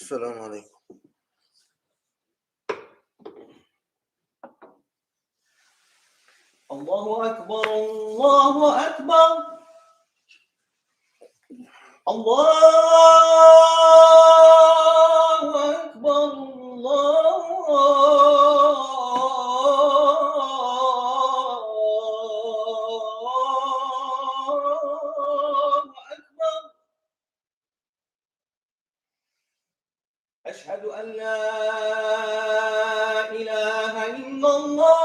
السلام عليكم. الله أكبر الله أكبر الله أكبر الله أكبر. أشهد أن لا إله إلا الله.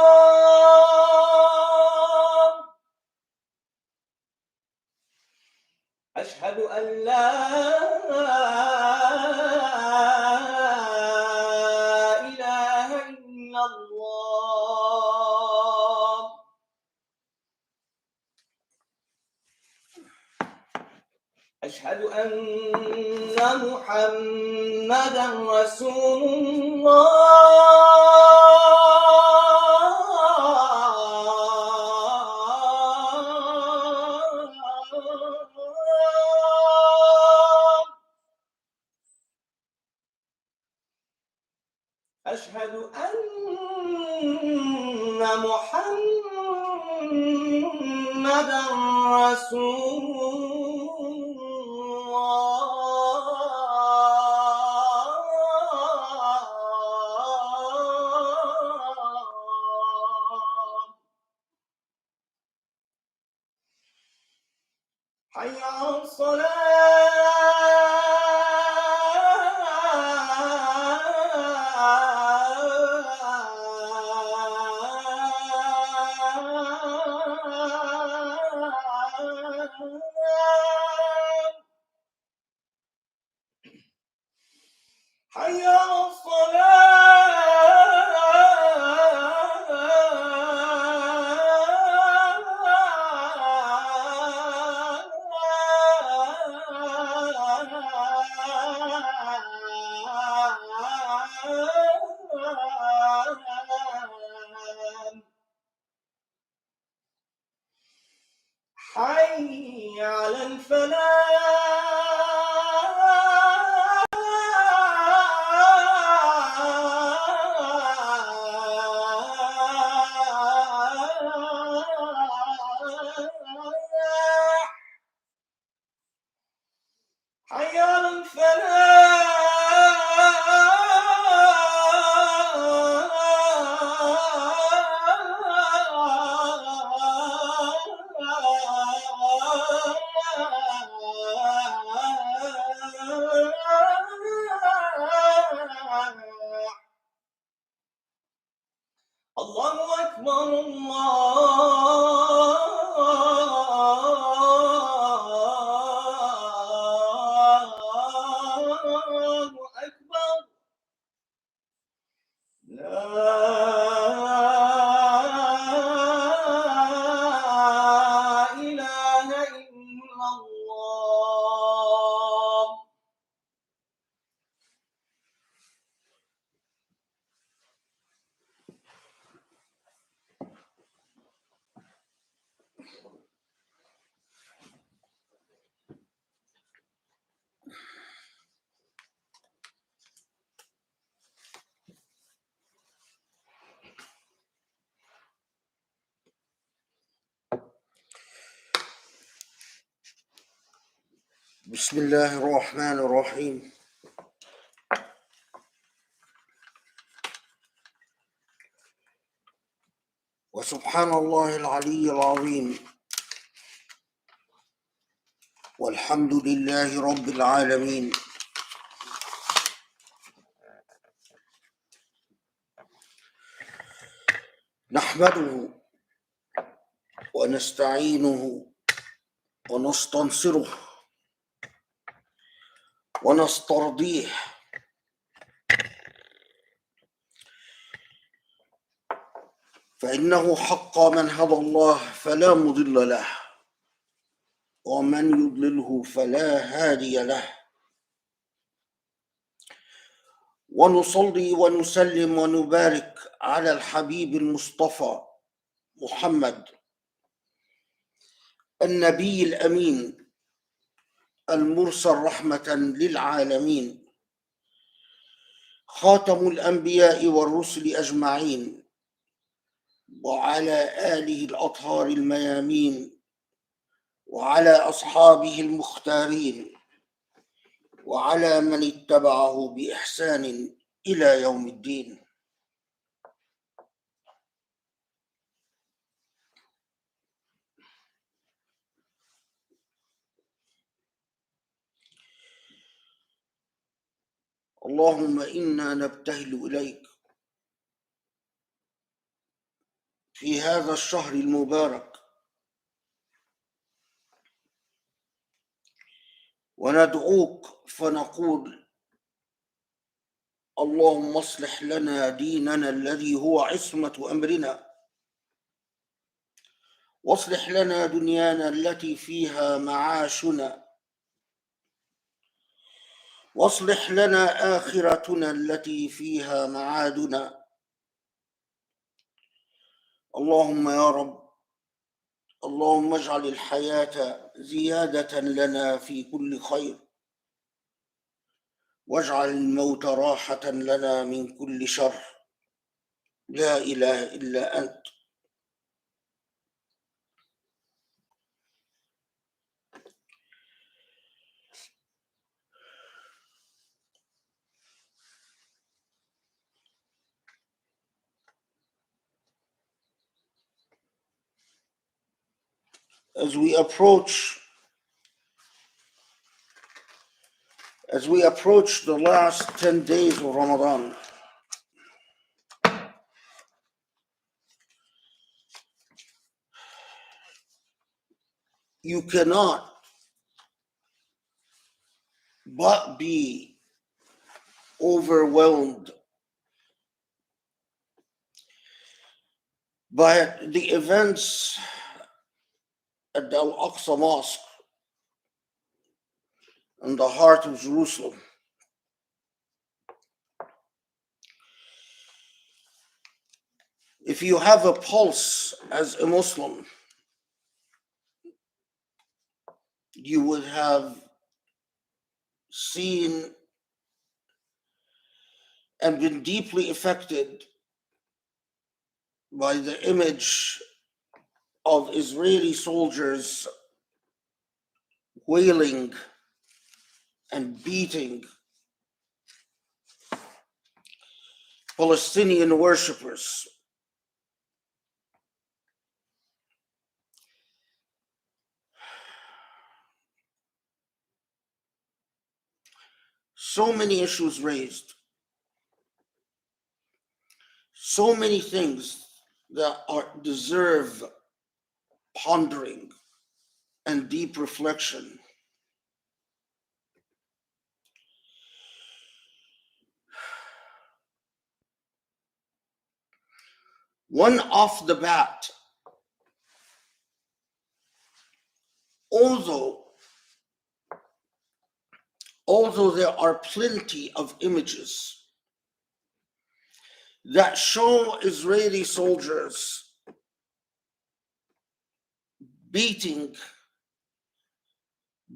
أشهد أن لا إله إلا الله. أشهد أن محمدًا رسول الله. أشهد أن محمدًا رسول حي على حي على حي على الفلاح. حي على الفلاح. الله أكبر الله أكبر. لا إله إلا الله. بسم الله الرحمن الرحيم. وسبحان الله العلي العظيم، والحمد لله رب العالمين. نحمده ونستعينه ونستنصره ونسترضيه، فإنه حق من هدى الله فلا مضل له، ومن يضلله فلا هادي له. ونصلي ونسلم ونبارك على الحبيب المصطفى محمد، النبي الأمين المرسل رحمة للعالمين، خاتم الأنبياء والرسل أجمعين، وعلى آله الأطهار الميامين، وعلى أصحابه المختارين، وعلى من اتبعه بإحسان إلى يوم الدين. اللهم إنا نبتهل إليك في هذا الشهر المبارك، وندعوك فنقول: اللهم اصلح لنا ديننا الذي هو عصمة أمرنا، واصلح لنا دنيانا التي فيها معاشنا، واصلح لنا آخرتنا التي فيها معادنا. اللهم يا رب، اللهم اجعل الحياة زيادة لنا في كل خير، واجعل الموت راحة لنا من كل شر. لا إله إلا أنت. As we approach the last 10 days of Ramadan, you cannot but be overwhelmed by the events at the Al-Aqsa Mosque in the heart of Jerusalem. If you have a pulse as a Muslim, you would have seen and been deeply affected by the image of Israeli soldiers wailing and beating Palestinian worshippers. So many issues raised, so many things that deserve pondering and deep reflection. One off the bat, although there are plenty of images that show Israeli soldiers beating,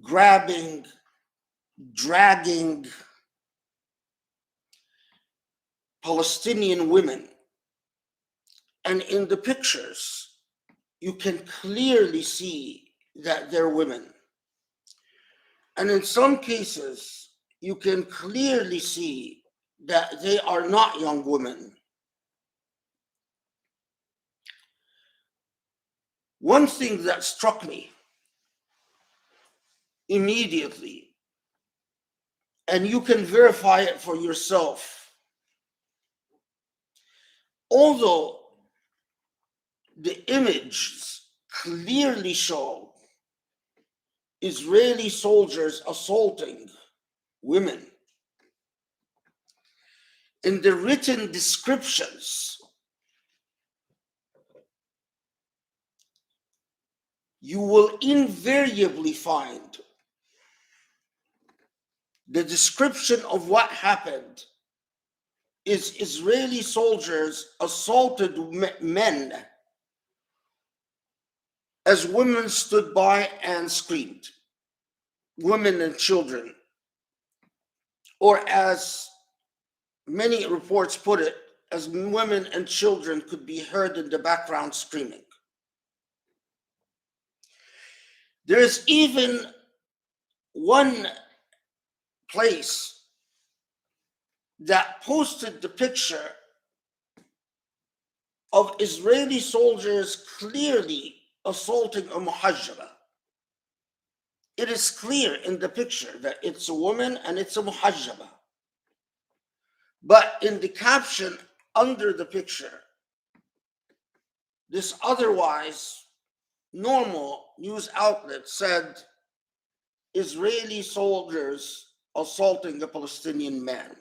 grabbing, dragging Palestinian women, and in the pictures, you can clearly see that they're women. And in some cases, you can clearly see that they are not young women. One thing that struck me immediately, and you can verify it for yourself, although the images clearly show Israeli soldiers assaulting women, in the written descriptions, you will invariably find the description of what happened is Israeli soldiers assaulted men as women stood by and screamed, women and children, or as many reports put it, as women and children could be heard in the background screaming. There is even one place that posted the picture of Israeli soldiers clearly assaulting a muhajjaba. It is clear in the picture that it's a woman and it's a muhajjaba. But in the caption under the picture, this otherwise normal news outlet said, Israeli soldiers assaulting a Palestinian man.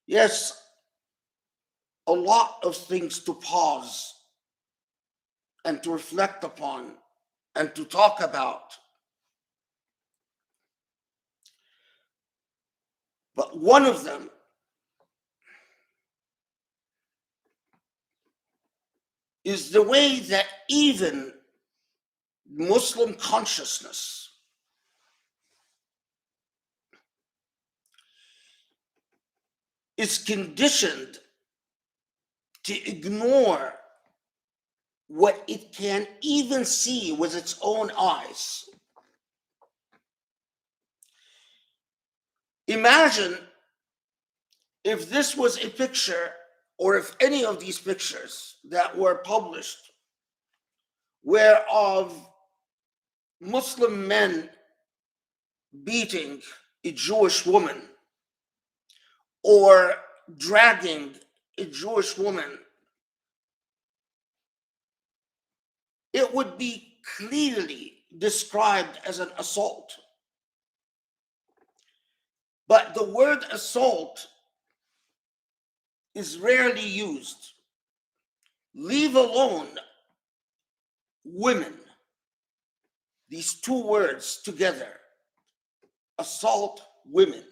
Yes, a lot of things to pause and to reflect upon and to talk about. But one of them is the way that even Muslim consciousness is conditioned to ignore what it can even see with its own eyes. Imagine if this was a picture, or if any of these pictures that were published were of Muslim men beating a Jewish woman or dragging a Jewish woman, it would be clearly described as an assault. But the word assault is rarely used. Leave alone women. These two words together, assault women.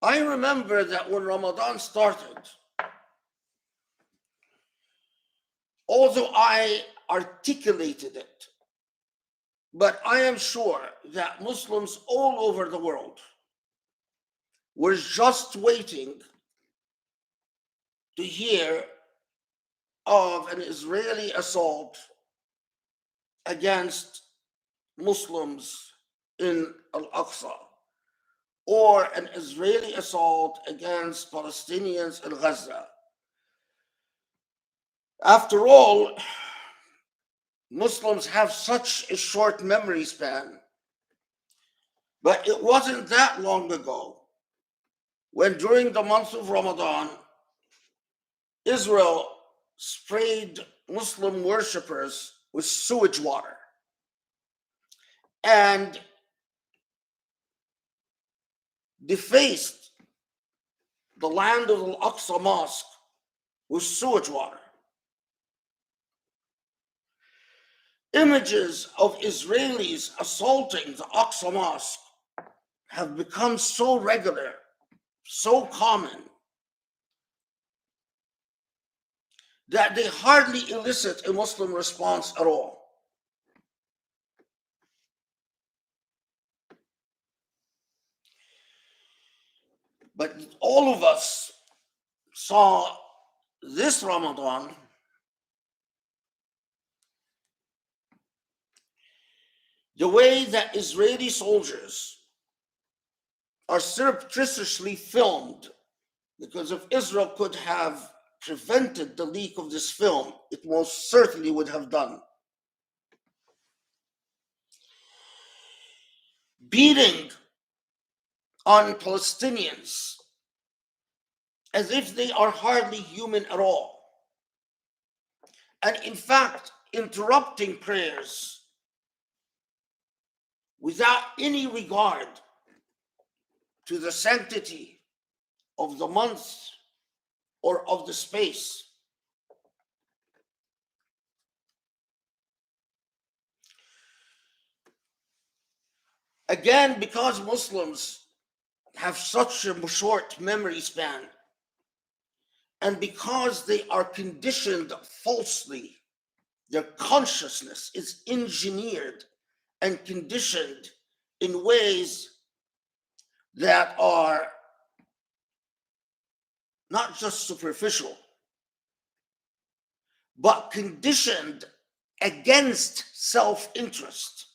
I remember that when Ramadan started, although I articulated it, but I am sure that Muslims all over the world were just waiting to hear of an Israeli assault against Muslims in Al-Aqsa, or an Israeli assault against Palestinians in Gaza. After all, Muslims have such a short memory span, but it wasn't that long ago when during the month of Ramadan, Israel sprayed Muslim worshippers with sewage water and defaced the land of Al-Aqsa Mosque with sewage water. Images of Israelis assaulting the Aqsa Mosque have become so regular, so common, that they hardly elicit a Muslim response at all. But all of us saw this Ramadan the way that Israeli soldiers are surreptitiously filmed, because if Israel could have prevented the leak of this film, it most certainly would have done. Beating on Palestinians as if they are hardly human at all. And in fact, interrupting prayers without any regard to the sanctity of the month or of the space. Again, because Muslims have such a short memory span, and because they are conditioned falsely, their consciousness is engineered and conditioned in ways that are not just superficial, but conditioned against self-interest,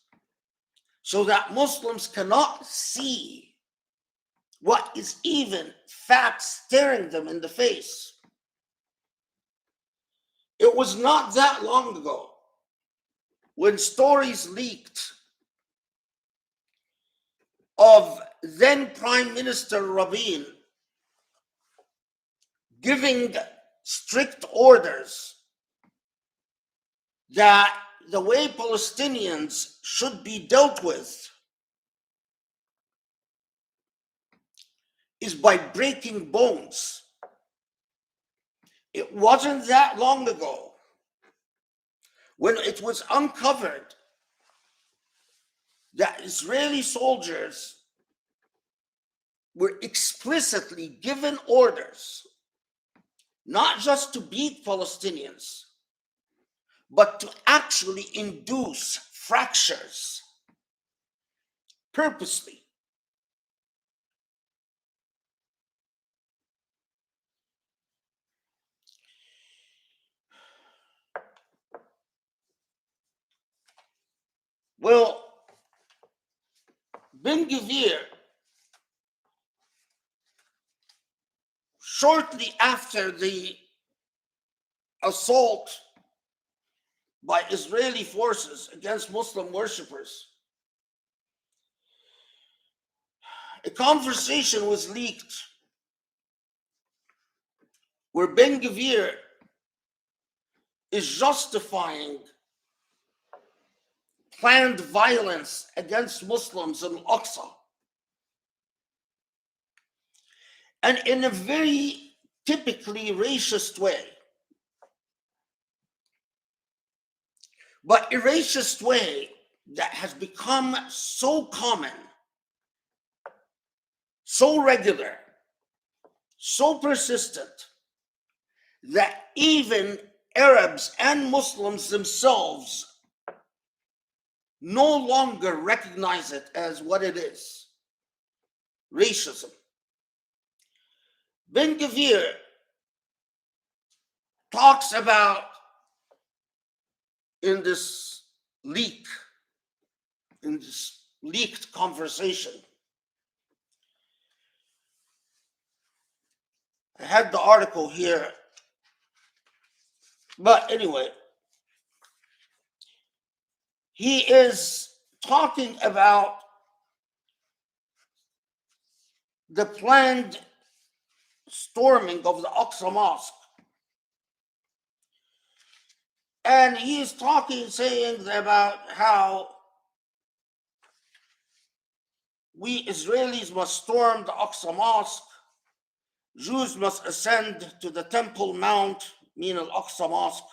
so that Muslims cannot see what is even fact staring them in the face. It was not that long ago when stories leaked of then Prime Minister Rabin giving strict orders that the way Palestinians should be dealt with is by breaking bones. It wasn't that long ago when it was uncovered that Israeli soldiers were explicitly given orders not just to beat Palestinians, but to actually induce fractures purposely. Well, Ben Gvir, shortly after the assault by Israeli forces against Muslim worshippers, a conversation was leaked where Ben Gvir is justifying planned violence against Muslims in Al-Aqsa. And in a very typically racist way. But a racist way that has become so common, so regular, so persistent, that even Arabs and Muslims themselves no longer recognize it as what it is: racism. Ben Gvir talks about, in this leaked conversation, I had the article here, but anyway, he is talking about the planned storming of the Al-Aqsa Mosque. And he is saying about how we Israelis must storm the Al-Aqsa Mosque, Jews must ascend to the Temple Mount, meaning Al-Aqsa Mosque.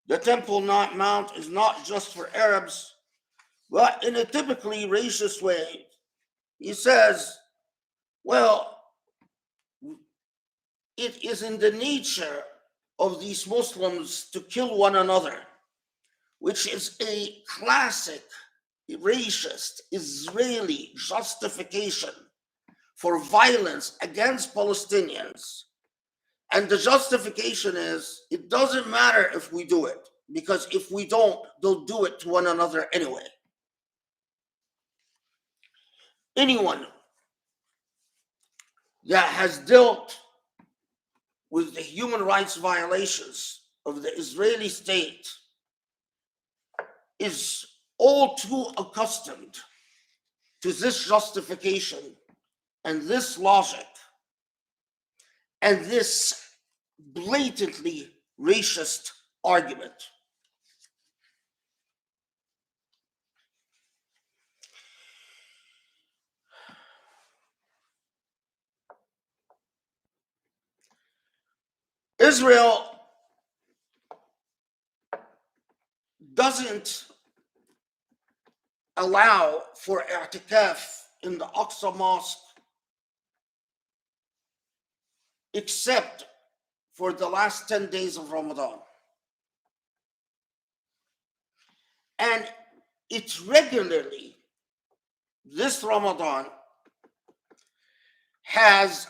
The Temple Mount is not just for Arabs, but in a typically racist way. He says, well, it is in the nature of these Muslims to kill one another, which is a classic racist Israeli justification for violence against Palestinians. And the justification is, it doesn't matter if we do it, because if we don't, they'll do it to one another anyway. Anyone that has dealt with the human rights violations of the Israeli state is all too accustomed to this justification and this logic and this blatantly racist argument. Israel doesn't allow for i'tikaf in the Aqsa Mosque except for the last 10 days of Ramadan. And it's regularly, this Ramadan has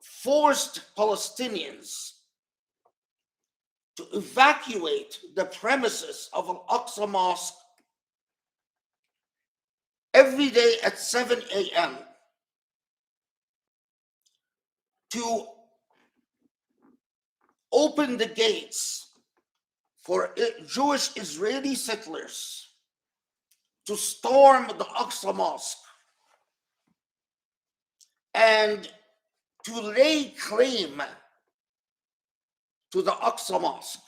forced Palestinians to evacuate the premises of Al-Aqsa Mosque every day at 7 a.m. to open the gates for Jewish Israeli settlers to storm the Aqsa Mosque and to lay claim to the Aqsa Mosque.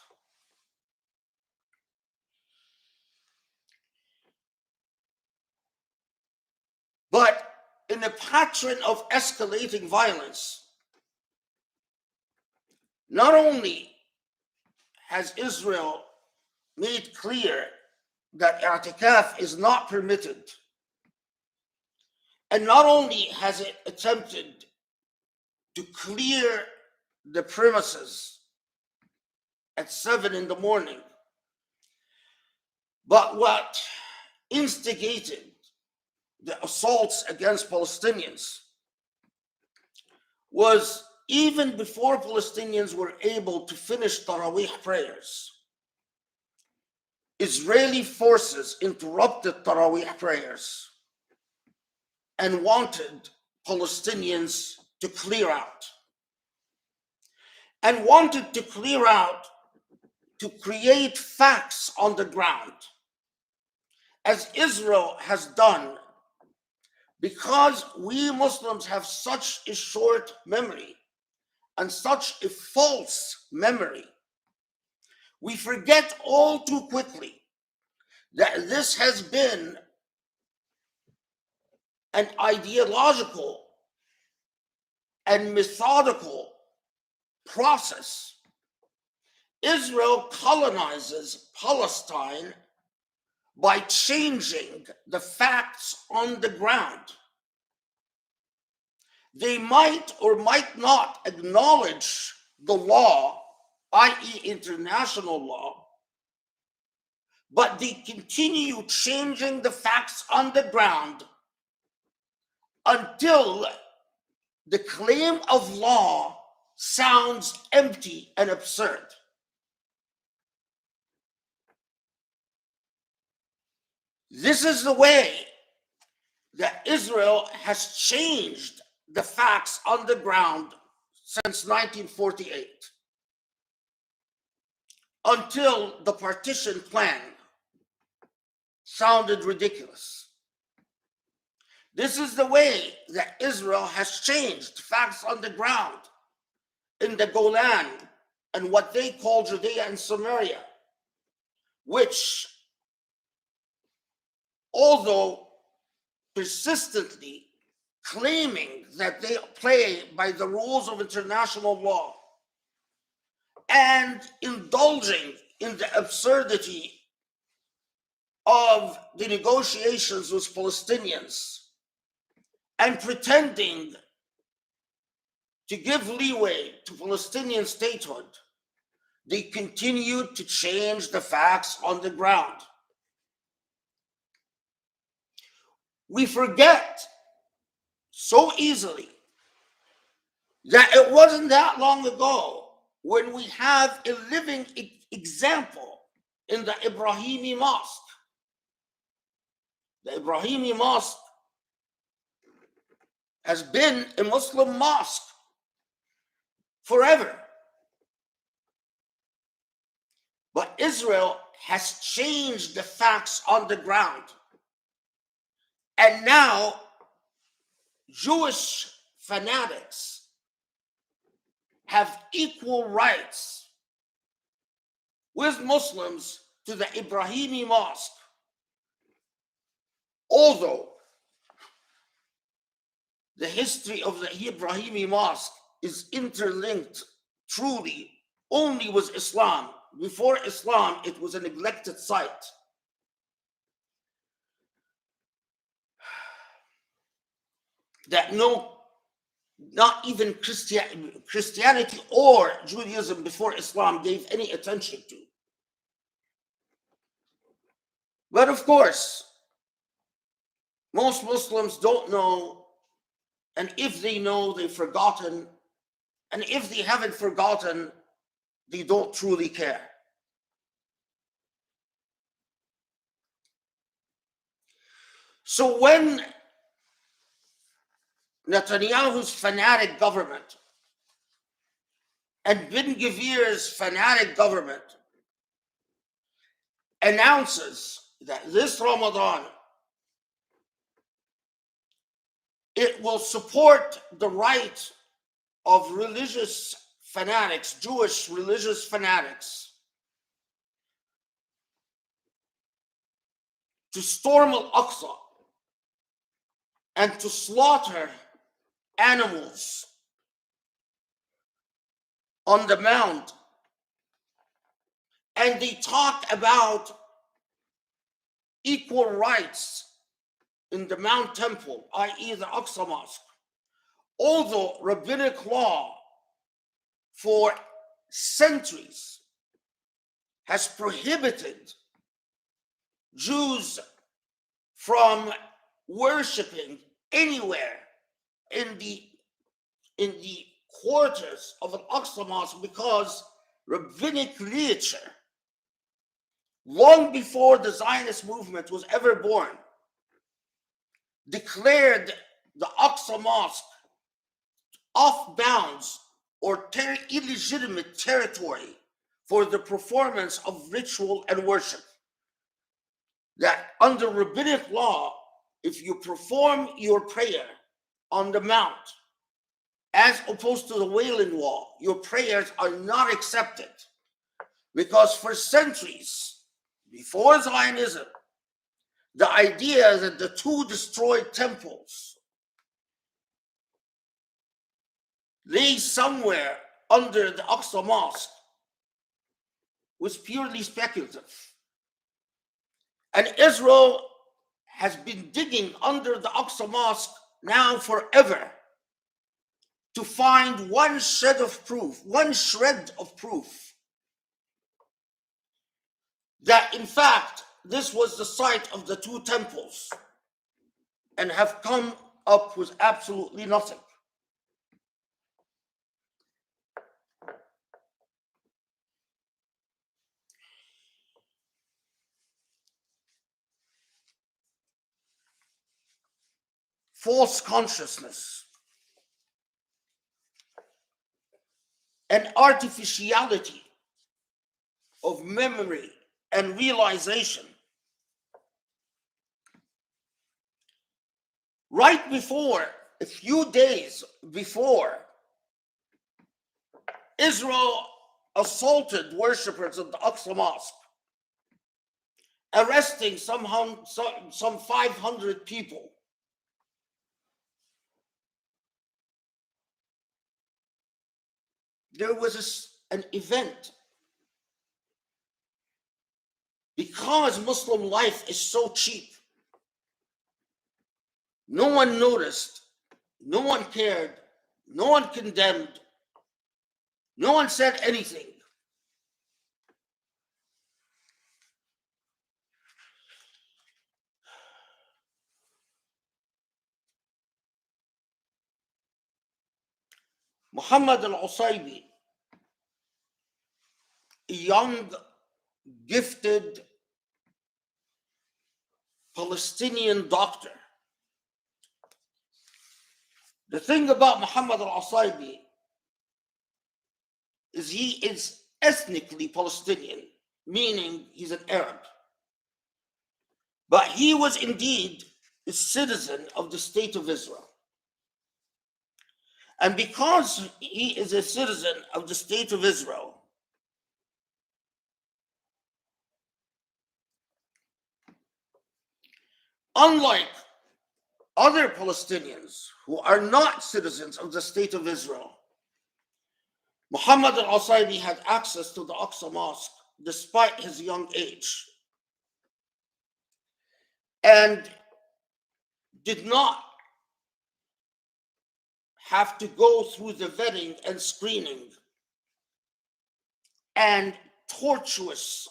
But in a pattern of escalating violence, not only has Israel made clear that i'tikaf is not permitted, and not only has it attempted to clear the premises at 7 in the morning, but what instigated the assaults against Palestinians was even before Palestinians were able to finish Taraweeh prayers, Israeli forces interrupted Taraweeh prayers and wanted Palestinians to clear out. And wanted to clear out to create facts on the ground, as Israel has done, because we Muslims have such a short memory and such a false memory. We forget all too quickly that this has been an ideological and methodical process. Israel colonizes Palestine by changing the facts on the ground. They might or might not acknowledge the law, i.e., international law, but they continue changing the facts on the ground until the claim of law sounds empty and absurd. This is the way that Israel has changed the facts on the ground since 1948, until the partition plan sounded ridiculous. This is the way that Israel has changed facts on the ground in the Golan and what they call Judea and Samaria, which, although persistently claiming that they play by the rules of international law and indulging in the absurdity of the negotiations with Palestinians and pretending to give leeway to Palestinian statehood, they continue to change the facts on the ground. We forget so easily that it wasn't that long ago when we have a living example in the Ibrahimi Mosque. The Ibrahimi Mosque has been a Muslim mosque forever. But Israel has changed the facts on the ground. And now Jewish fanatics have equal rights with Muslims to the Ibrahimi Mosque, although the history of the Ibrahimi Mosque is interlinked truly only with Islam. Before Islam, it was a neglected site. That no not even Christianity or Judaism before Islam gave any attention to. But of course, most Muslims don't know, and if they know, they've forgotten, and if they haven't forgotten, they don't truly care. So when Netanyahu's fanatic government and Ben Gvir's fanatic government announces that this Ramadan it will support the right of religious fanatics, Jewish religious fanatics, to storm Al-Aqsa and to slaughter animals on the mount. And they talk about equal rights in the Mount Temple, i.e. the Aqsa Mosque. Although rabbinic law for centuries has prohibited Jews from worshiping anywhere in the quarters of an Aqsa Mosque, because rabbinic literature, long before the Zionist movement was ever born, declared the Aqsa Mosque off bounds or illegitimate territory for the performance of ritual and worship. That under rabbinic law, if you perform your prayer on the mount, as opposed to the Wailing Wall, your prayers are not accepted. Because for centuries, before Zionism, the idea that the two destroyed temples lay somewhere under the Aqsa Mosque was purely speculative. And Israel has been digging under the Aqsa Mosque now forever to find one shred of proof that in fact this was the site of the two temples, and have come up with absolutely nothing. False consciousness and artificiality of memory and realization. Right before, a few days before, Israel assaulted worshippers of the Aqsa Mosque, arresting some 500 people. There was an event. Because Muslim life is so cheap, no one noticed, no one cared, no one condemned, no one said anything. Muhammad al-Usaybi, a young, gifted Palestinian doctor. The thing about Muhammad al-Usaybi is he is ethnically Palestinian, meaning he's an Arab. But he was indeed a citizen of the state of Israel. And because he is a citizen of the state of Israel, unlike other Palestinians who are not citizens of the state of Israel, Muhammad al-Usaybi had access to the Aqsa Mosque despite his young age, and did not have to go through the vetting and screening and tortuous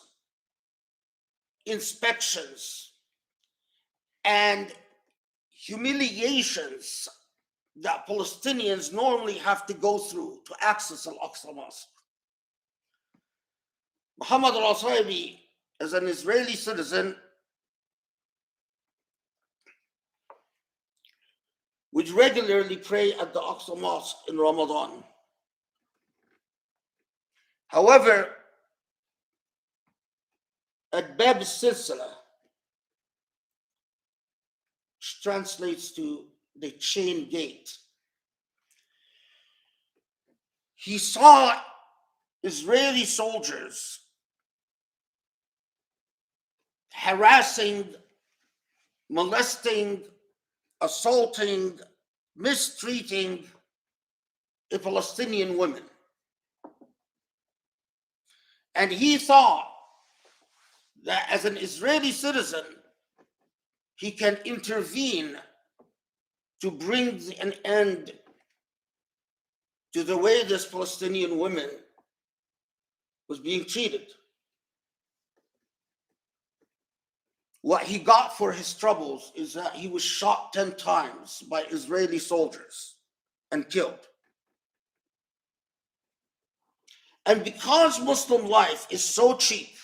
inspections and humiliations that Palestinians normally have to go through to access Al-Aqsa Mosque. Muhammad al-Asaibi, as an Israeli citizen, would regularly pray at the Aqsa Mosque in Ramadan. However, at Bab al-Silsila, which translates to the chain gate, he saw Israeli soldiers harassing, molesting, assaulting, mistreating a Palestinian woman. And he thought that as an Israeli citizen, he can intervene to bring an end to the way this Palestinian woman was being treated. What he got for his troubles is that he was shot 10 times by Israeli soldiers and killed. And because Muslim life is so cheap,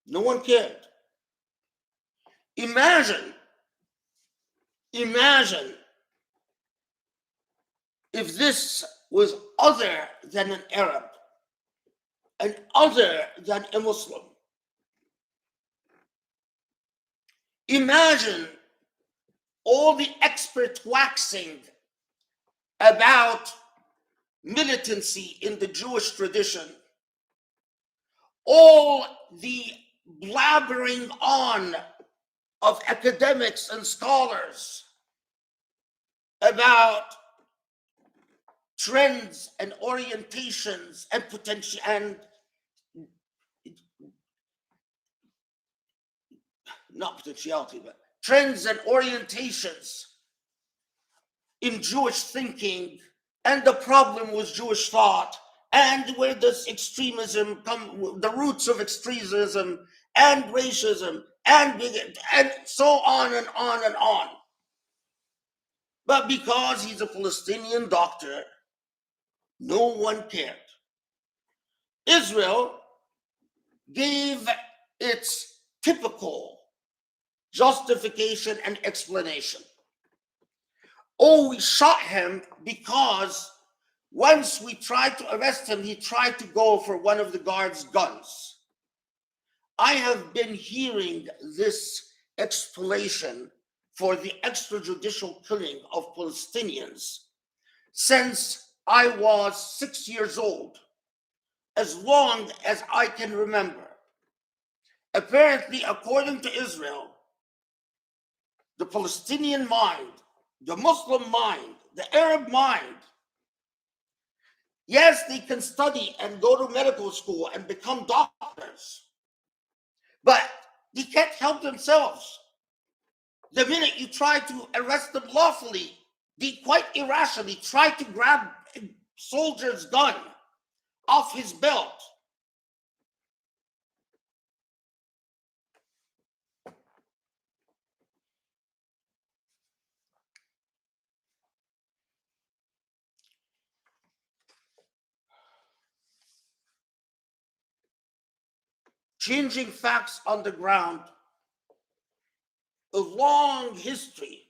no one cared. Imagine if this was other than an Arab and other than a Muslim. Imagine all the expert waxing about militancy in the Jewish tradition, all the blabbering on of academics and scholars about trends and orientations and potential and not potentiality, but trends and orientations in Jewish thinking and the problem with Jewish thought and where does extremism come, the roots of extremism and racism and bigotry and so on and on and on. But because he's a Palestinian doctor, no one cared. Israel gave its typical justification and explanation. Oh, we shot him because once we tried to arrest him, he tried to go for one of the guards' guns. I have been hearing this explanation for the extrajudicial killing of Palestinians since I was 6 years old, as long as I can remember. Apparently, according to Israel, the Palestinian mind, the Muslim mind, the Arab mind, yes, they can study and go to medical school and become doctors, but they can't help themselves. The minute you try to arrest them lawfully, they quite irrationally try to grab a soldier's gun off his belt. Changing facts on the ground, a long history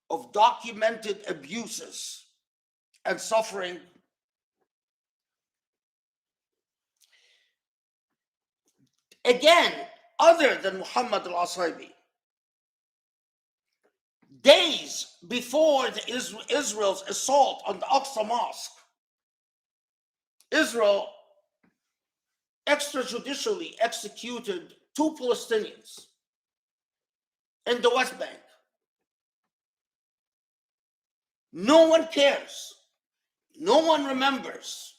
of documented abuses and suffering. Again, other than Muhammad al-Asaibi, days before Israel's assault on the Aqsa Mosque, Israel extrajudicially executed 2 Palestinians in the West Bank. No one cares. No one remembers.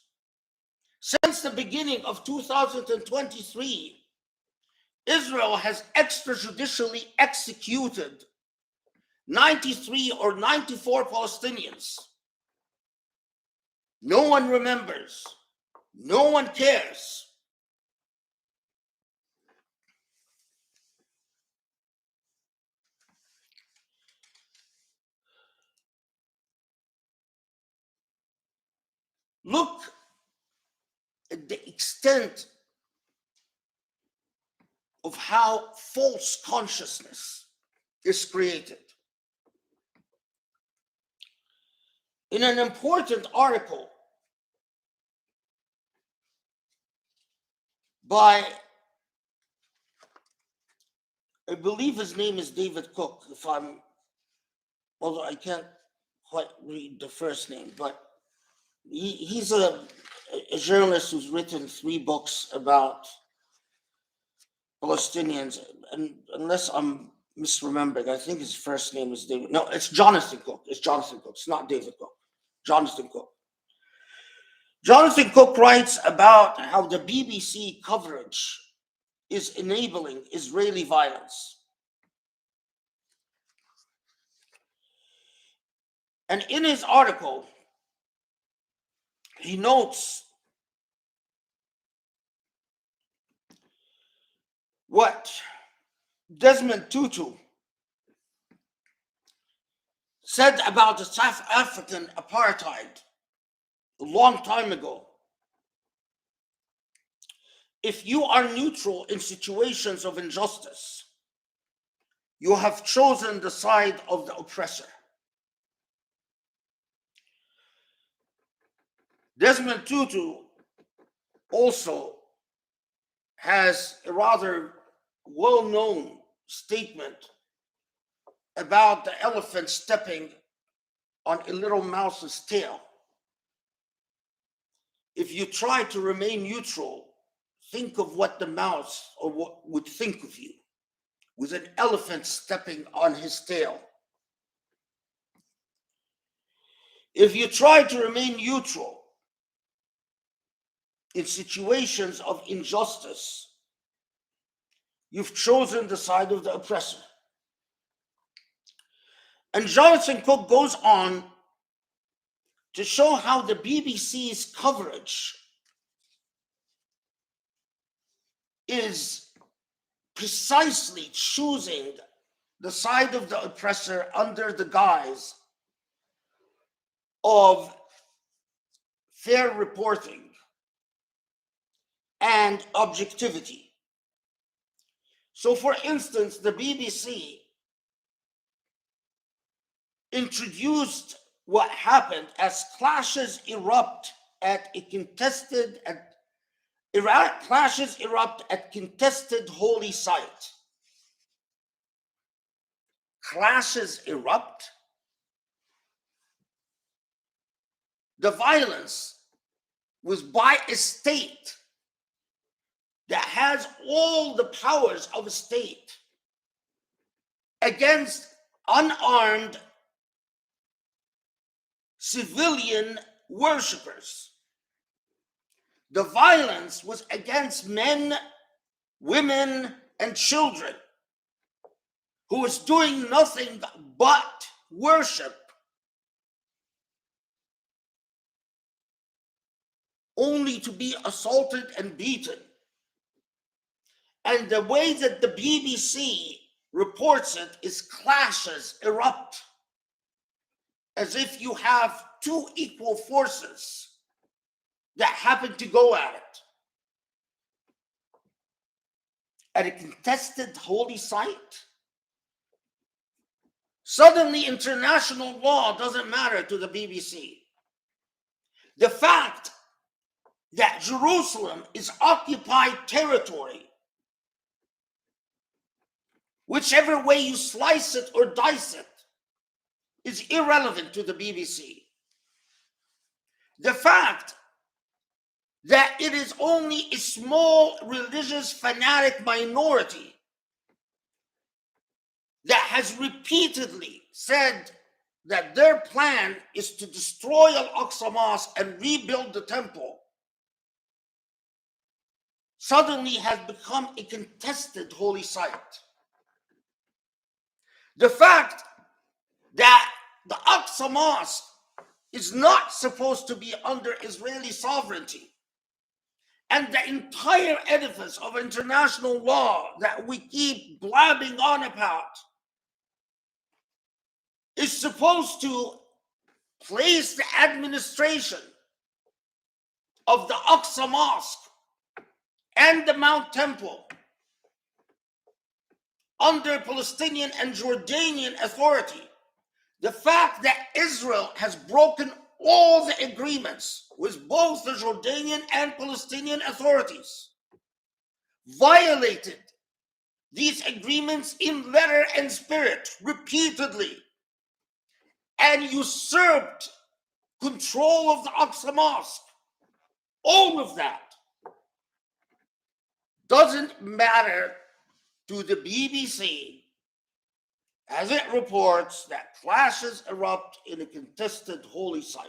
Since the beginning of 2023, Israel has extrajudicially executed 93 or 94 Palestinians. No one remembers. No one cares. Look at the extent of how false consciousness is created. In an important article by, I believe his name is David Cook, although I can't quite read the first name, but he's a journalist who's written 3 books about Palestinians, and unless I'm misremembering, I think his first name is David. No, it's Jonathan Cook. It's Jonathan Cook. It's not David Cook. Jonathan Cook. Jonathan Cook writes about how the BBC coverage is enabling Israeli violence. And in his article, he notes what Desmond Tutu said about the South African apartheid a long time ago. If you are neutral in situations of injustice, you have chosen the side of the oppressor. Desmond Tutu also has a rather well-known statement about the elephant stepping on a little mouse's tail. If you try to remain neutral, think of what the mouse or what would think of you, with an elephant stepping on his tail. If you try to remain neutral in situations of injustice, you've chosen the side of the oppressor. And Jonathan Cook goes on to show how the BBC's coverage is precisely choosing the side of the oppressor under the guise of fair reporting and objectivity. So, for instance, the BBC introduced what happened as clashes erupt at contested holy site. Clashes erupt. The violence was by a state that has all the powers of a state against unarmed civilian worshippers. The violence was against men, women, and children who was doing nothing but worship, only to be assaulted and beaten. And the way that the BBC reports it is clashes erupt, as if you have 2 equal forces that happen to go at it. At a contested holy site, suddenly international law doesn't matter to the BBC. The fact that Jerusalem is occupied territory, whichever way you slice it or dice it, is irrelevant to the BBC. The fact that it is only a small religious fanatic minority that has repeatedly said that their plan is to destroy Al-Aqsa Mosque and rebuild the temple, suddenly has become a contested holy site. The fact that the Aqsa Mosque is not supposed to be under Israeli sovereignty. And the entire edifice of international law that we keep blabbing on about is supposed to place the administration of the Aqsa Mosque and the Mount Temple under Palestinian and Jordanian authority. The fact that Israel has broken all the agreements with both the Jordanian and Palestinian authorities, violated these agreements in letter and spirit repeatedly, and usurped control of the Aqsa Mosque, all of that doesn't matter to the BBC as it reports that clashes erupt in a contested holy site.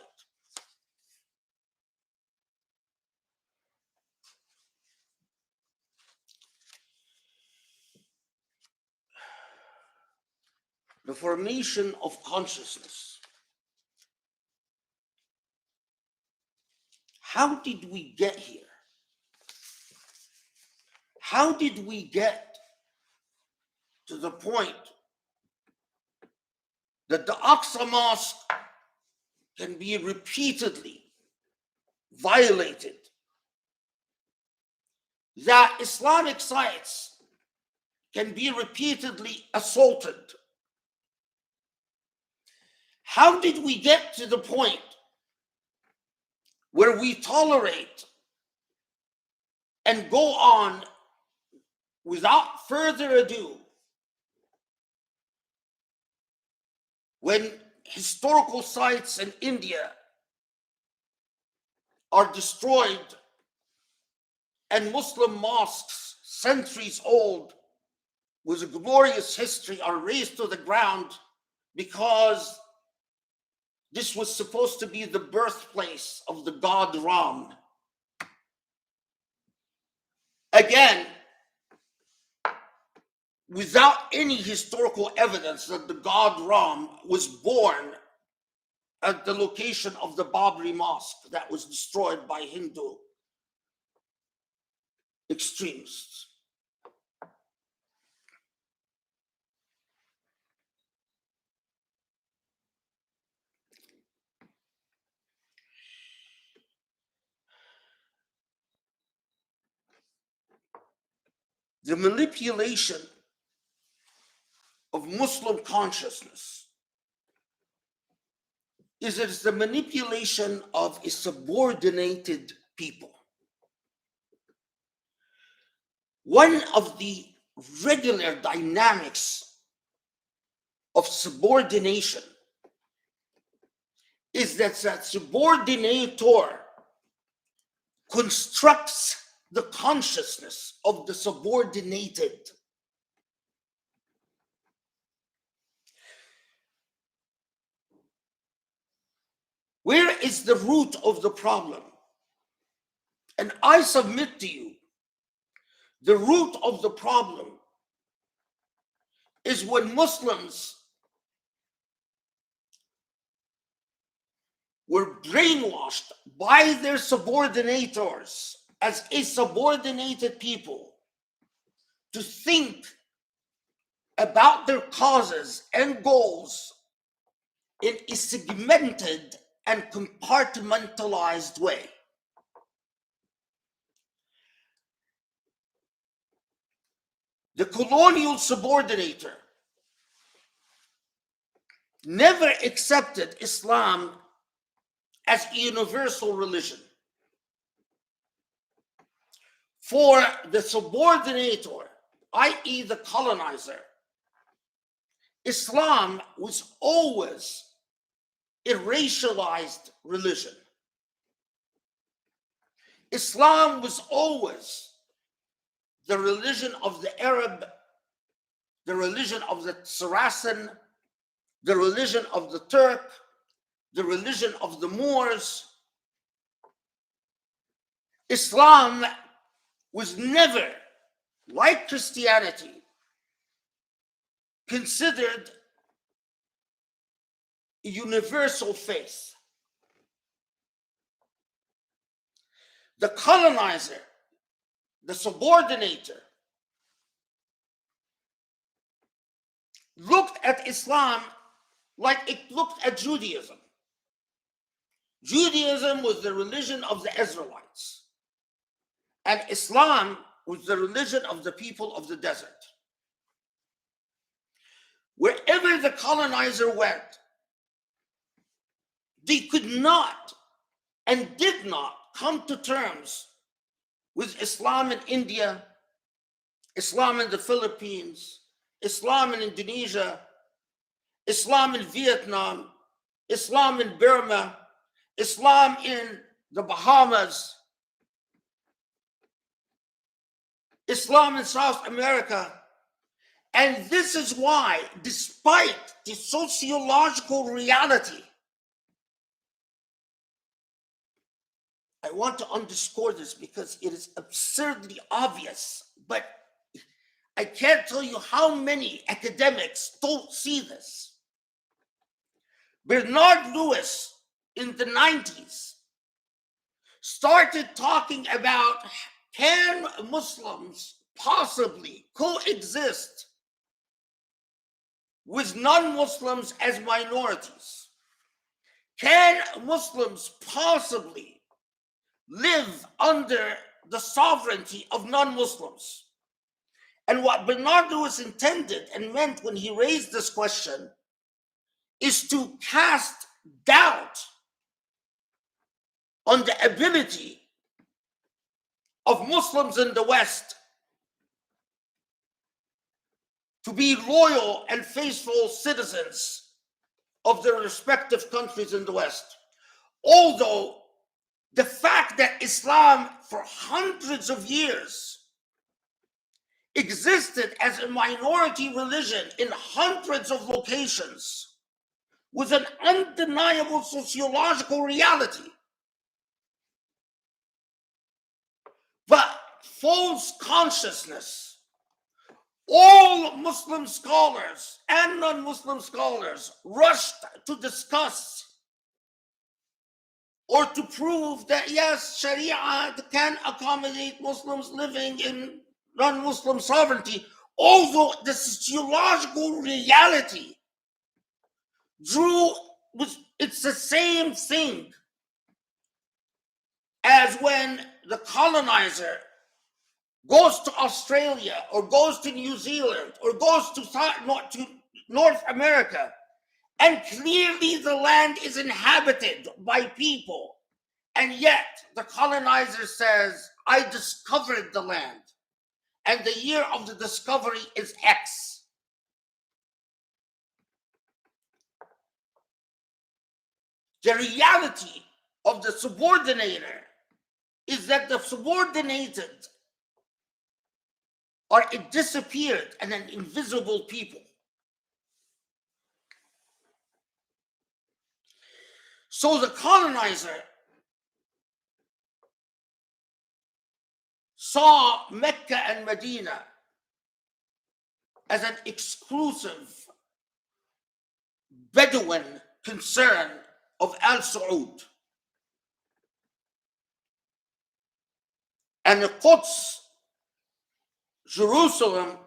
The formation of consciousness. How did we get here? How did we get to the point that the Aqsa Mosque can be repeatedly violated, that Islamic sites can be repeatedly assaulted? How did we get to the point where we tolerate and go on without further ado when historical sites in India are destroyed and Muslim mosques, centuries old, with a glorious history, are razed to the ground because this was supposed to be the birthplace of the god Ram? Again, without any historical evidence that the god Ram was born at the location of the Babri Mosque that was destroyed by Hindu extremists. The manipulation of Muslim consciousness is the manipulation of a subordinated people. One of the regular dynamics of subordination is that subordinator constructs the consciousness of the subordinated. Where is the root of the problem? And I submit to you, the root of the problem is when Muslims were brainwashed by their subordinators as a subordinated people to think about their causes and goals in a segmented and compartmentalized way. The colonial subordinator never accepted Islam as a universal religion. For the subordinator, i.e., the colonizer, Islam was always a racialized religion. Islam was always the religion of the Arab, the religion of the Saracen, the religion of the Turk, the religion of the Moors. Islam was never, like Christianity, considered universal faith. The colonizer, the subordinator, looked at Islam like it looked at Judaism. Judaism was the religion of the Israelites, and Islam was the religion of the people of the desert. Wherever the colonizer went, they could not and did not come to terms with Islam in India, Islam in the Philippines, Islam in Indonesia, Islam in Vietnam, Islam in Burma, Islam in the Bahamas, Islam in South America. And this is why, despite the sociological reality, I want to underscore this because it is absurdly obvious, but I can't tell you how many academics don't see this. Bernard Lewis in the 90s started talking about, can Muslims possibly coexist with non-Muslims as minorities? Can Muslims possibly live under the sovereignty of non-Muslims? And what Bernard Lewis intended and meant when he raised this question is to cast doubt on the ability of Muslims in the West to be loyal and faithful citizens of their respective countries in the West. Although the fact that Islam for hundreds of years existed as a minority religion in hundreds of locations was an undeniable sociological reality. But false consciousness, all Muslim scholars and non-Muslim scholars rushed to discuss or to prove that yes, Sharia can accommodate Muslims living in non-Muslim sovereignty, although the sociological reality it's the same thing as when the colonizer goes to Australia or goes to New Zealand or goes to North America, and clearly the land is inhabited by people, and yet the colonizer says, I discovered the land, and the year of the discovery is X. The reality of the subordinator is that the subordinated are a disappeared and an invisible people. So the colonizer saw Mecca and Medina as an exclusive Bedouin concern of Al Saud. And the Quds, Jerusalem,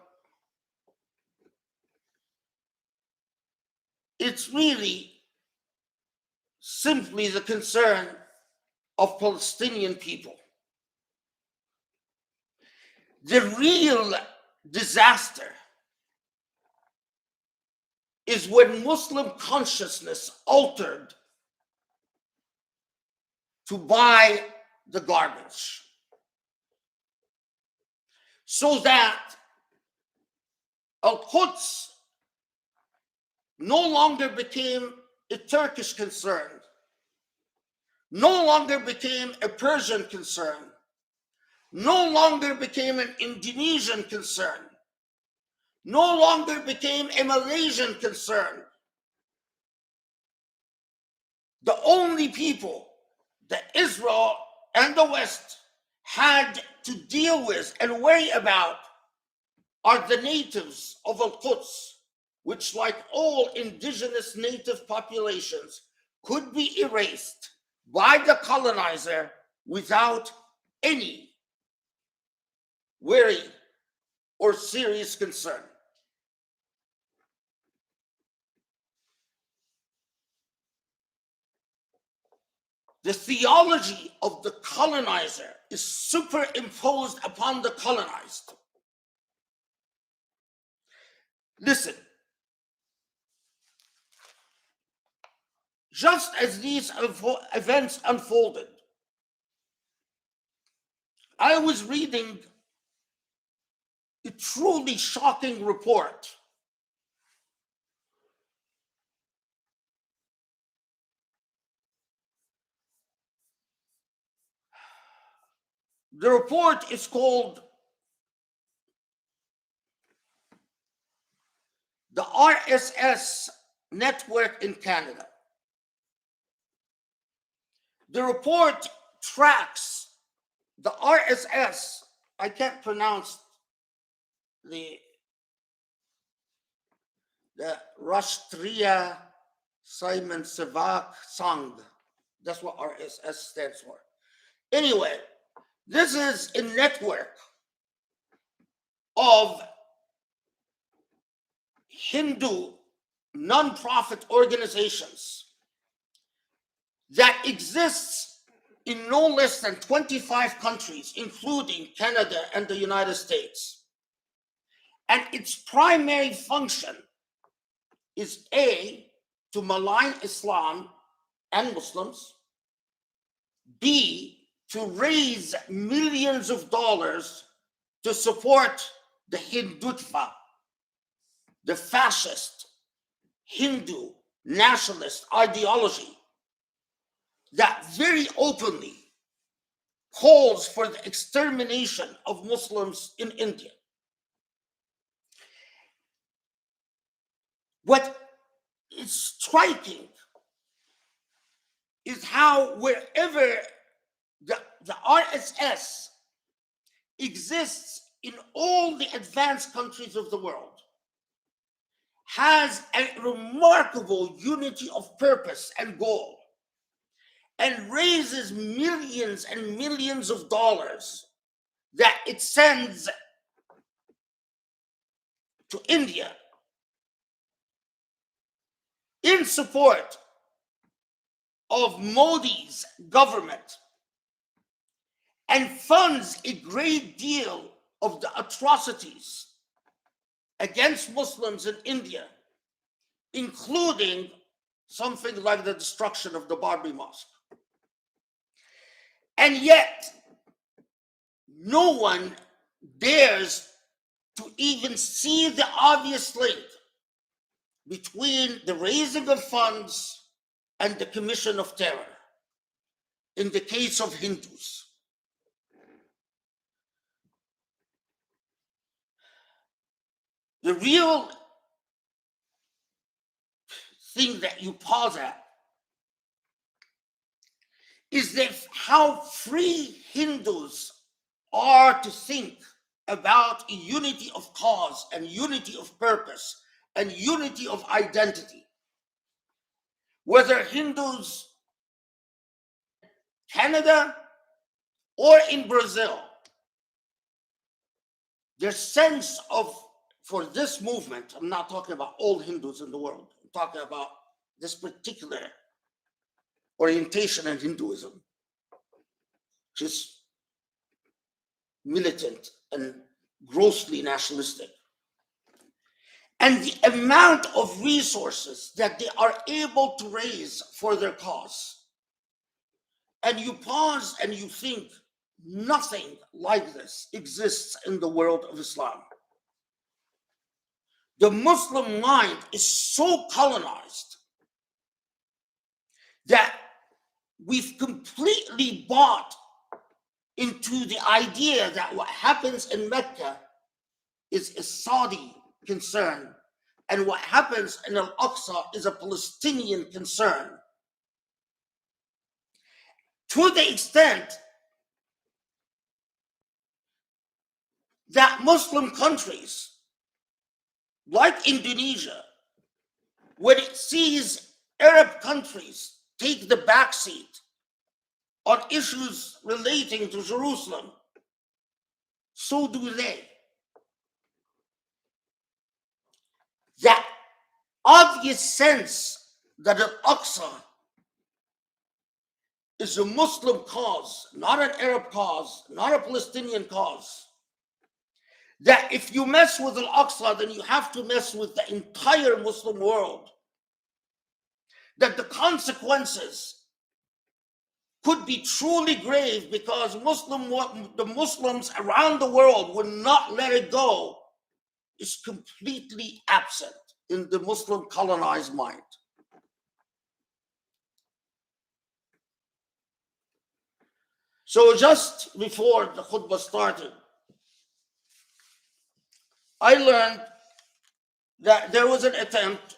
it's really simply the concern of Palestinian people. The real disaster is when Muslim consciousness altered to buy the garbage, so that Al-Quds no longer became a Turkish concern, no longer became a Persian concern, no longer became an Indonesian concern, no longer became a Malaysian concern. The only people that Israel and the West had to deal with and worry about are the natives of Al-Quds, which, like all indigenous native populations, could be erased by the colonizer without any worry or serious concern. The theology of the colonizer is superimposed upon the colonized. Listen, just as these events unfolded, I was reading a truly shocking report. The report is called the RSS Network in Canada. The report tracks the RSS. I can't pronounce the Rashtriya Simon Sevak Sangh. That's what RSS stands for. Anyway, this is a network of Hindu non-profit organizations that exists in no less than 25 countries, including Canada and the United States. And its primary function is A, to malign Islam and Muslims, B, to raise millions of dollars to support the Hindutva, the fascist Hindu nationalist ideology that very openly calls for the extermination of Muslims in India. What is striking is how wherever the RSS exists in all the advanced countries of the world, has a remarkable unity of purpose and goal, and raises millions and millions of dollars that it sends to India in support of Modi's government, and funds a great deal of the atrocities against Muslims in India, including something like the destruction of the Barbi Mosque. And yet, no one dares to even see the obvious link between the raising of funds and the commission of terror in the case of Hindus. The real thing that you pause at is that how free Hindus are to think about unity of cause and unity of purpose and unity of identity. Whether Hindus in Canada or in Brazil, their sense of, for this movement, I'm not talking about all Hindus in the world, I'm talking about this particular orientation in Hinduism, which is militant and grossly nationalistic. And the amount of resources that they are able to raise for their cause. And you pause and you think, nothing like this exists in the world of Islam. The Muslim mind is so colonized that we've completely bought into the idea that what happens in Mecca is a Saudi concern, and what happens in Al-Aqsa is a Palestinian concern. To the extent that Muslim countries like Indonesia when it sees Arab countries take the backseat on issues relating to Jerusalem, so do they. That obvious sense that Al-Aqsa is a Muslim cause, not an Arab cause, not a Palestinian cause. That if you mess with Al-Aqsa, then you have to mess with the entire Muslim world. That the consequences could be truly grave because the Muslims around the world will not let it go is completely absent in the Muslim colonized mind. So just before the khutbah started, I learned that there was an attempt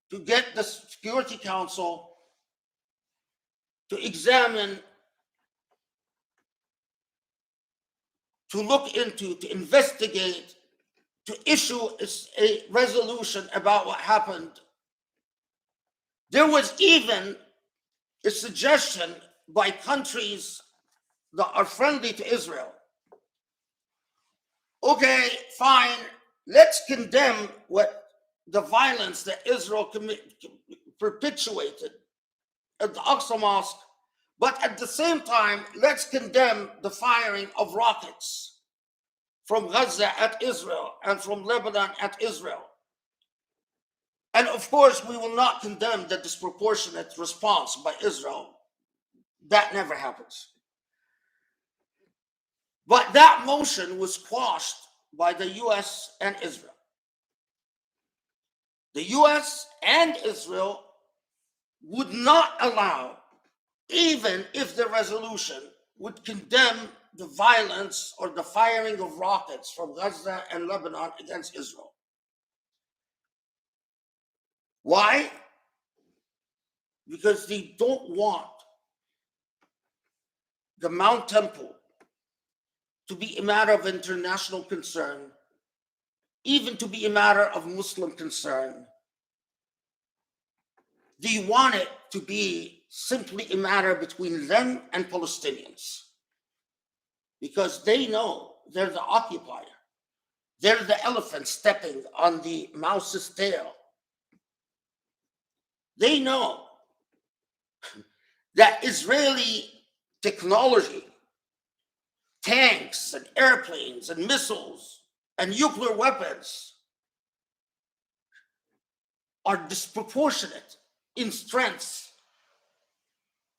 to get the Security Council to examine, to look into, to investigate, to issue a resolution about what happened. There was even a suggestion by countries that are friendly to Israel. Okay, fine, let's condemn what the violence that Israel perpetuated at the Al-Aqsa Mosque, but at the same time, let's condemn the firing of rockets from Gaza at Israel and from Lebanon at Israel. And of course, we will not condemn the disproportionate response by Israel. That never happens. But that motion was quashed by the US and Israel. The US and Israel would not allow, even if the resolution would condemn the violence or the firing of rockets from Gaza and Lebanon against Israel. Why? Because they don't want the Mount Temple to be a matter of international concern, even to be a matter of Muslim concern. They want it to be simply a matter between them and Palestinians, because they know they're the occupier. They're the elephant stepping on the mouse's tail. They know that Israeli technology, tanks and airplanes and missiles and nuclear weapons are disproportionate in strength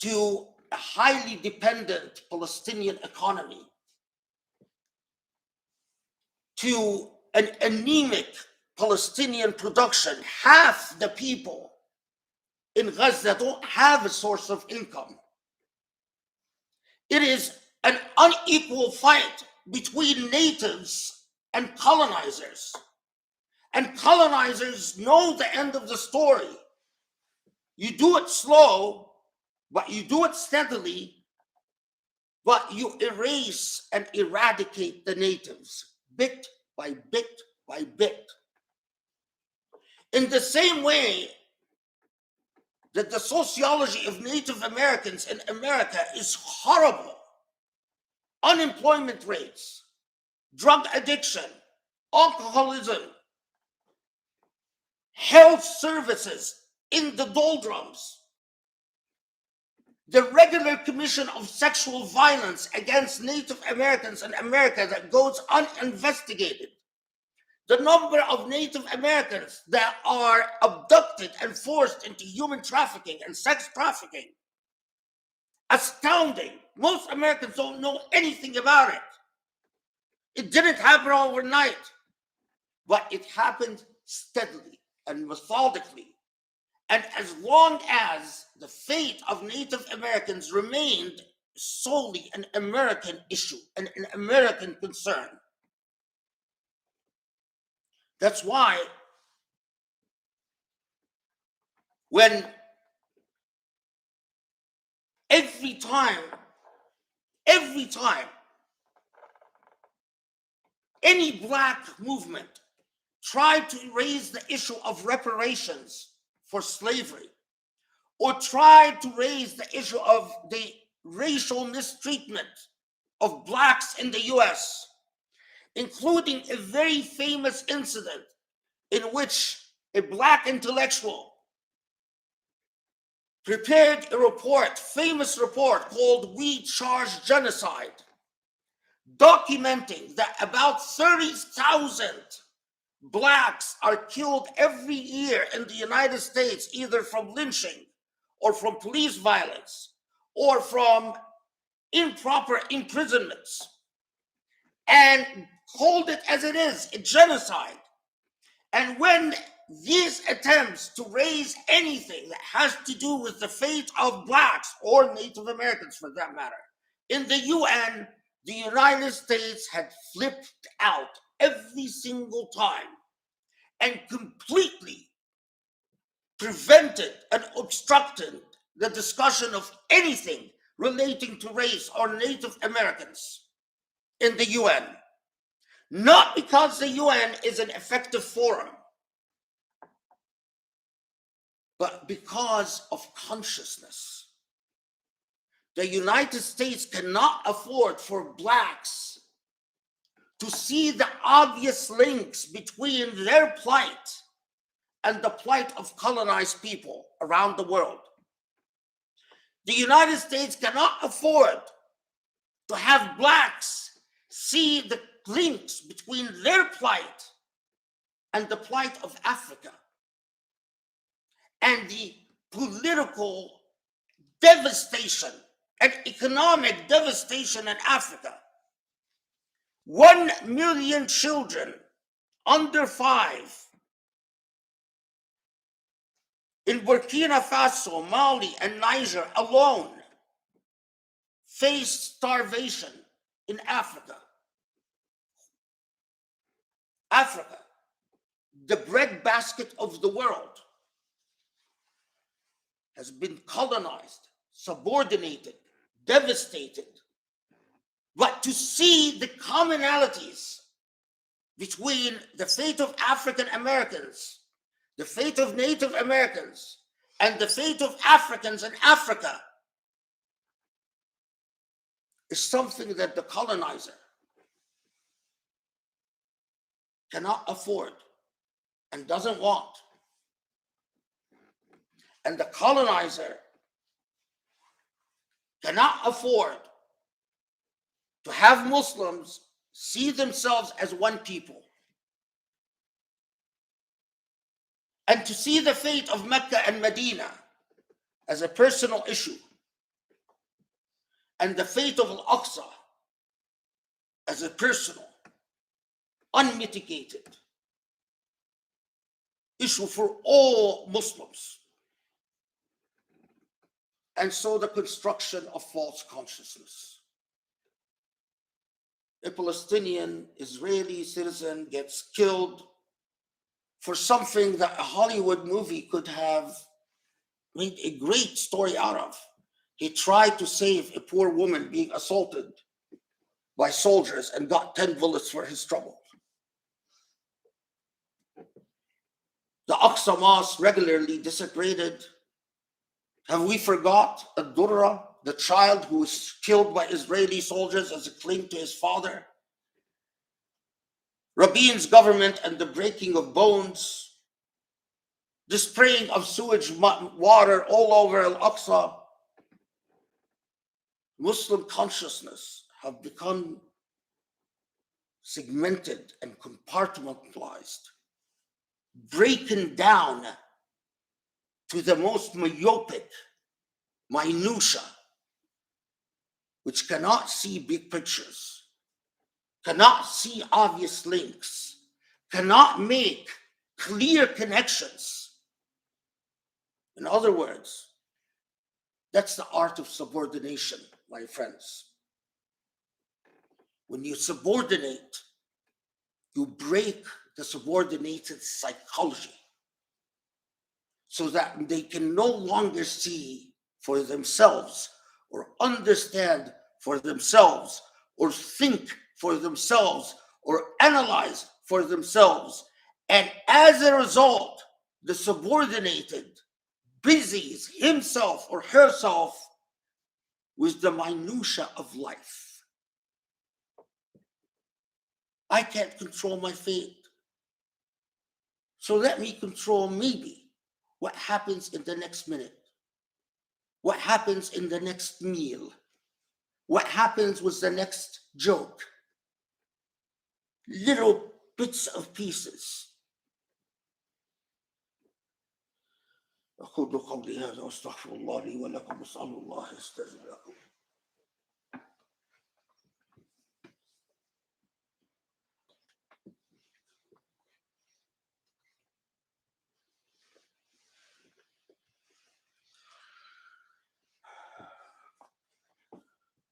to a highly dependent Palestinian economy, to an anemic Palestinian production. Half the people in Gaza don't have a source of income. It is an unequal fight between natives and colonizers. And colonizers know the end of the story. You do it slow, but you do it steadily, but you erase and eradicate the natives bit by bit by bit. In the same way that the sociology of Native Americans in America is horrible. Unemployment rates, drug addiction, alcoholism, health services in the doldrums, the regular commission of sexual violence against Native Americans in America that goes uninvestigated, the number of Native Americans that are abducted and forced into human trafficking and sex trafficking, astounding. Most Americans don't know anything about it. It didn't happen overnight, but it happened steadily and methodically. And as long as the fate of Native Americans remained solely an American issue and an American concern, that's why when every time any black movement tried to raise the issue of reparations for slavery, or tried to raise the issue of the racial mistreatment of blacks in the US, including a very famous incident in which a black intellectual prepared a report, famous report called We Charge Genocide, documenting that about 30,000 blacks are killed every year in the United States, either from lynching or from police violence or from improper imprisonments, and called it as it is, a genocide. And when these attempts to raise anything that has to do with the fate of blacks or Native Americans for that matter in the UN, the United States had flipped out every single time and completely prevented and obstructed the discussion of anything relating to race or Native Americans in the UN. Not because the UN is an effective forum, but because of consciousness. The United States cannot afford for blacks to see the obvious links between their plight and the plight of colonized people around the world. The United States cannot afford to have blacks see the links between their plight and the plight of Africa and the political devastation and economic devastation in Africa. 1 million children under 5 in Burkina Faso, Mali, and Niger alone face starvation in Africa. Africa, the breadbasket of the world, has been colonized, subordinated, devastated. But to see the commonalities between the fate of African Americans, the fate of Native Americans, and the fate of Africans in Africa is something that the colonizer cannot afford and doesn't want. And the colonizer cannot afford to have Muslims see themselves as one people and to see the fate of Mecca and Medina as a personal issue and the fate of Al-Aqsa as a personal, unmitigated issue for all Muslims. And so the construction of false consciousness. A Palestinian Israeli citizen gets killed for something that a Hollywood movie could have made a great story out of. He tried to save a poor woman being assaulted by soldiers and got 10 bullets for his trouble. The Aqsa Mosque regularly desecrated. Have we forgot Ad-Durra, the child who was killed by Israeli soldiers as a claim to his father? Rabin's government and the breaking of bones, the spraying of sewage water all over Al-Aqsa. Muslim consciousness have become segmented and compartmentalized, breaking down to the most myopic minutia, which cannot see big pictures, cannot see obvious links, cannot make clear connections. In other words, that's the art of subordination, my friends. When you subordinate, you break the subordinated psychology so that they can no longer see for themselves or understand for themselves or think for themselves or analyze for themselves And as a result, the subordinated busies himself or herself with the minutia of life. I can't control my fate. So let me control maybe what happens in the next minute, what happens in the next meal, what happens with the next joke. Little bits of pieces. أقول قولي هذا وأستغفر الله لي ولكم وأسأل الله يستجب لكم.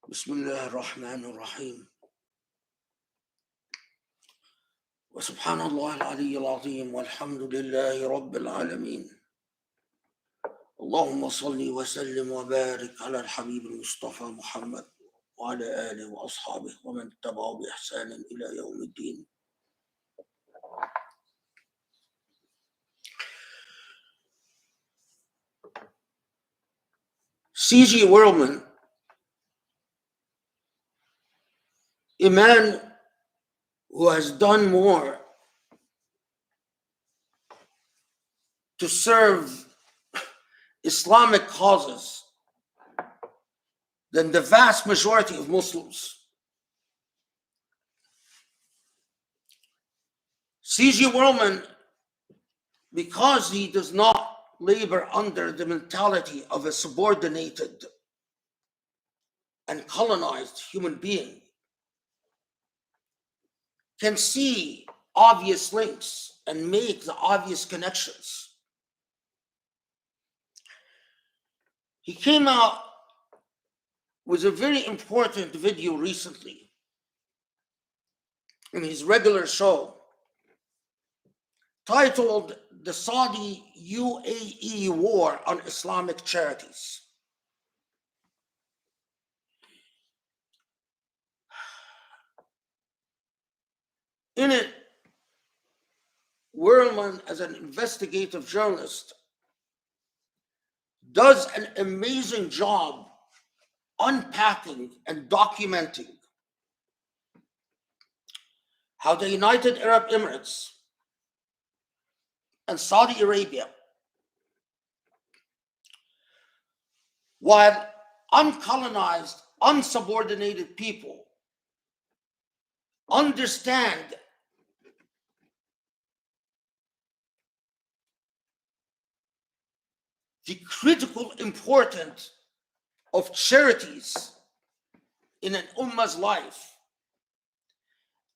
بسم الله الرحمن الرحيم. وسبحان الله العلي العظيم والحمد لله رب العالمين. اللهم صل وسلم وبارك على الحبيب المصطفى محمد وعلى آله وأصحابه ومن تبعه بإحسان إلى يوم الدين. C.G. Whirlman, a man who has done more to serve Islamic causes than the vast majority of Muslims. C.G. Whirlman, because he does not labor under the mentality of a subordinated and colonized human being, can see obvious links and make the obvious connections. He came out with a very important video recently in his regular show titled The Saudi-UAE War on Islamic Charities. In it, Whirlman, as an investigative journalist, does an amazing job unpacking and documenting how the United Arab Emirates and Saudi Arabia, while uncolonized, unsubordinated people, understand the critical importance of charities in an ummah's life.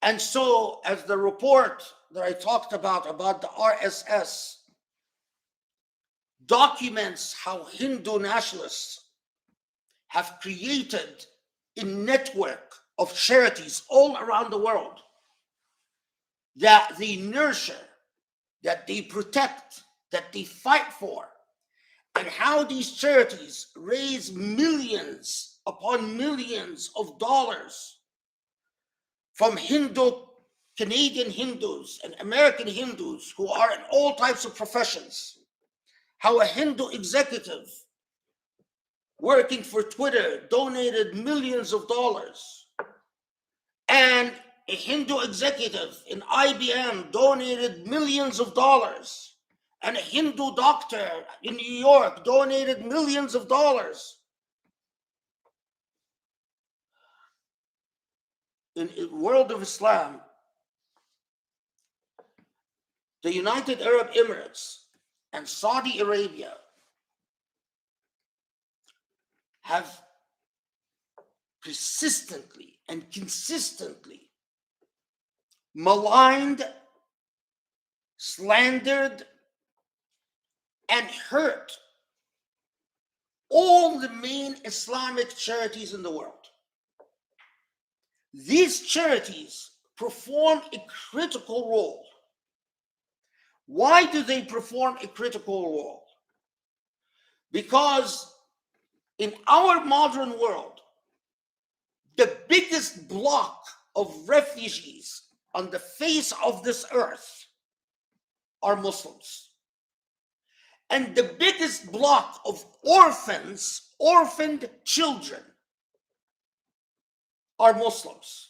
And so, as the report that I talked about the RSS documents how Hindu nationalists have created a network of charities all around the world that they nurture, that they protect, that they fight for, and how these charities raise millions upon millions of dollars from Canadian Hindus and American Hindus who are in all types of professions. How a Hindu executive working for Twitter donated millions of dollars, and a Hindu executive in IBM donated millions of dollars, and a Hindu doctor in New York donated millions of dollars. In the world of Islam, the United Arab Emirates and Saudi Arabia have persistently and consistently maligned, slandered, and hurt all the main Islamic charities in the world. These charities perform a critical role. Why do they perform a critical role? Because in our modern world, the biggest block of refugees on the face of this earth are Muslims. And the biggest block of orphaned children, are Muslims.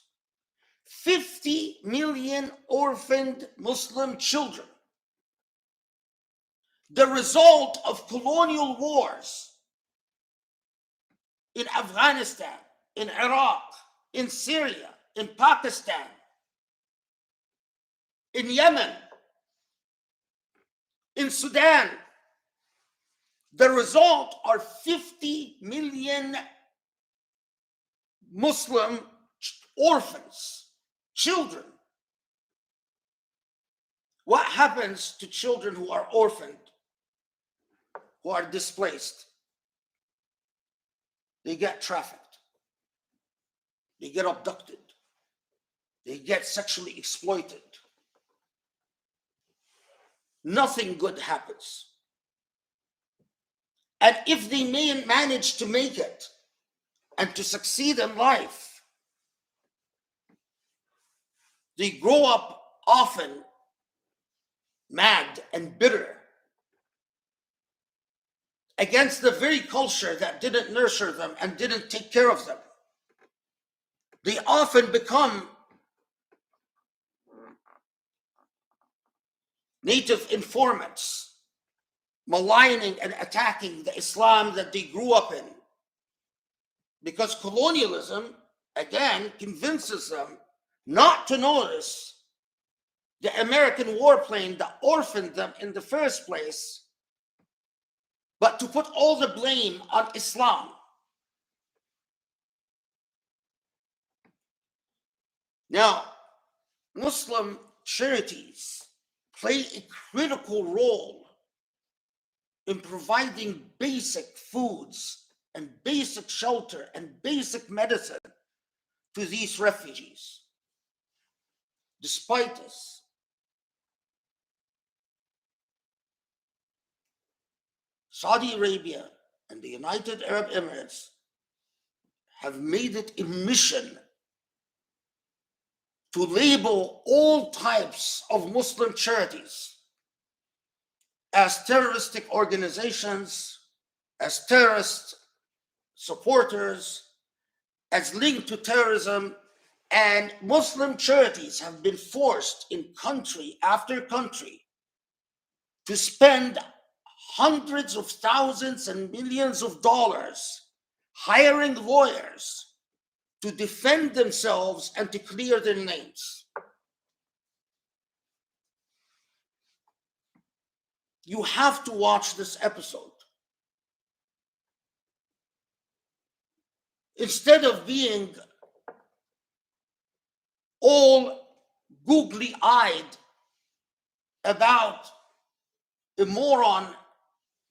50 million orphaned Muslim children. The result of colonial wars in Afghanistan, in Iraq, in Syria, in Pakistan, in Yemen, in Sudan. The result are 50 million Muslim orphans, children. What happens to children who are orphaned, who are displaced? They get trafficked. They get abducted. They get sexually exploited. Nothing good happens. And if they may manage to make it and to succeed in life, they grow up often mad and bitter against the very culture that didn't nurture them and didn't take care of them. They often become native informants, maligning and attacking the Islam that they grew up in. Because colonialism, again, convinces them not to notice the American warplane that orphaned them in the first place, but to put all the blame on Islam. Now, Muslim charities play a critical role in providing basic foods and basic shelter and basic medicine to these refugees. Despite this, Saudi Arabia and the United Arab Emirates have made it a mission to label all types of Muslim charities as terroristic organizations, as terrorist supporters, as linked to terrorism. And Muslim charities have been forced in country after country to spend hundreds of thousands and millions of dollars hiring lawyers to defend themselves and to clear their names. You have to watch this episode. Instead of being all googly-eyed about a moron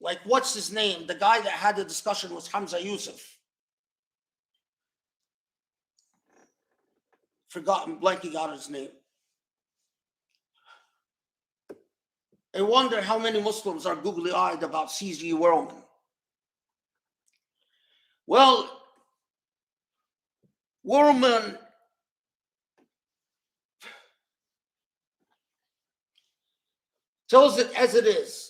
like, what's his name? The guy that had a discussion with Hamza Yusuf. Blanking out his name. I wonder how many Muslims are googly-eyed about C.G. Werleman. Well, Werleman tells it as it is.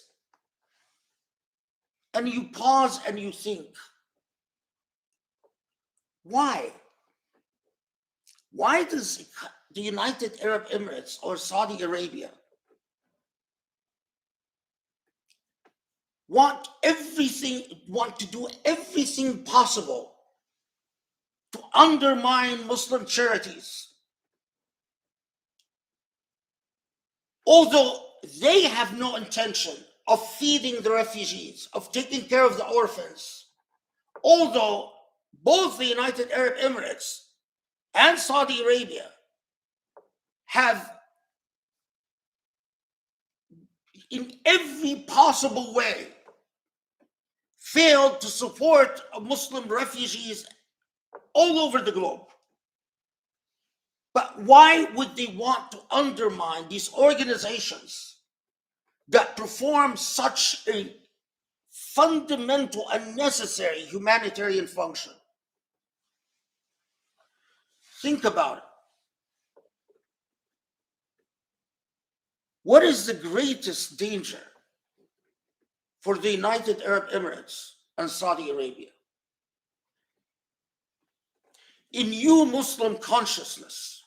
And you pause and you think, why? Why does the United Arab Emirates or Saudi Arabia want to do everything possible to undermine Muslim charities? Although they have no intention of feeding the refugees, of taking care of the orphans, although both the United Arab Emirates and Saudi Arabia have, in every possible way, failed to support Muslim refugees all over the globe. But why would they want to undermine these organizations that perform such a fundamental and necessary humanitarian function? Think about it. What is the greatest danger for the United Arab Emirates and Saudi Arabia? In new Muslim consciousness,